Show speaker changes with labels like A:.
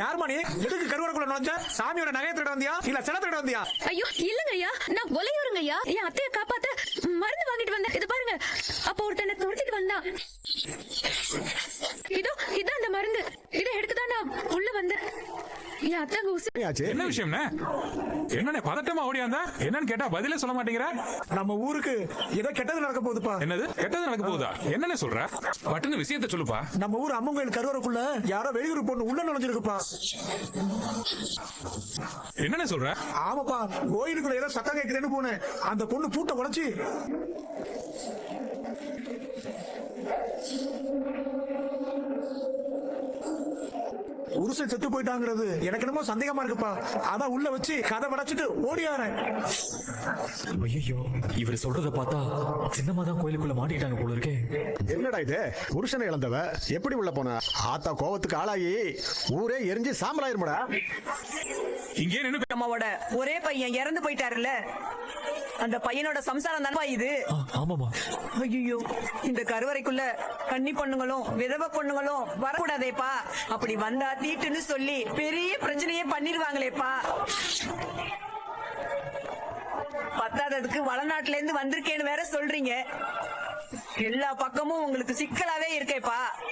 A: யார் மணி எதுக்கு கருவறைக்குள்ள நுழைஞ்ச? சாமியோட நகையை திருட வந்தியா இல்ல சில திருட வந்தியா?
B: ஐயோ இல்லங்க ஐயா, நான் ஒலையூருங்க ஐயா. என் அத்தையை காப்பாத்த மருந்து வாங்கிட்டு வந்தேன். இது பாருங்க, அப்ப ஒருத்தனை துரத்திட்டு வந்தான். இதான் அந்த மருந்து. இதை எடுத்துதான் நான் உள்ள வந்தேன். என் அத்தைங்க உசுரு.
C: என்ன விஷயம்னே? என்னண்ணே பதட்டமா ஓடியாந்தா? என்னன்னு கேட்டா பதிலே சொல்ல மாட்டேங்கிற.
A: நம்ம ஊருக்கு ஏதோ கெட்டது நடக்க போகுதுப்பா.
C: என்னது கெட்டது நடக்க போகுதா? என்னன்னு சொல்ற? பட்டுன்னு விஷயத்த சொல்லுப்பா.
A: நம்ம ஊர் அம்மன் கோயில் கருவறைக்குள்ள யாரோ வெளியூர் பொண்ணு உள்ள நுழைஞ்சிருக்குப்பா.
C: என்னன்னு சொல்ற?
A: ஆமாப்பா, கோயிலுக்குள்ள ஏதோ சத்தம் கேட்கிறேன்னு போனேன். அந்த பொண்ணு பூட்டை உடைச்சு உருசை செத்து போயிட்டாங்கிறது எனக்கு என்னமோ சந்தேகமா இருக்குப்பா. அதான் உள்ள வச்சு கதை வடைச்சிட்டு ஓடியாரேன்.
D: ஐயோ, இவர் சொல்றத பார்த்தா சின்னம்மா தான் கோயிலுக்குள்ள மாட்டிட்டாங்க போல இருக்கே.
E: என்னடா இது? புருஷனை இழந்தவ எப்படி உள்ள போன? ஆத்தா கோவத்துக்கு ஆளாகி ஊரே எரிஞ்சு சாம்பலாயிருமடா.
C: இங்கே நின்னு
F: அம்மாவோட ஒரே பையன் இறந்து போயிட்டாருல்ல, அந்த பையனோட சம்சாரம் தானப்பா இது.
D: ஆமாமா.
F: ஐயோ, இந்த கருவறைக்குள்ள கன்னி பொண்ணுங்களும் விதவ பொண்ணுங்களும் வரக்கூடாதேப்பா. அப்படி வந்தா தீட்டுன்னு சொல்லி பெரிய பிரச்சனையே பண்ணிருவாங்களேப்பா. பத்தாததுக்கு வளநாட்டுல இருந்து வந்திருக்கேன்னு வேற சொல்றீங்க. எல்லா பக்கமும் உங்களுக்கு சிக்கலாவே இருக்கேப்பா.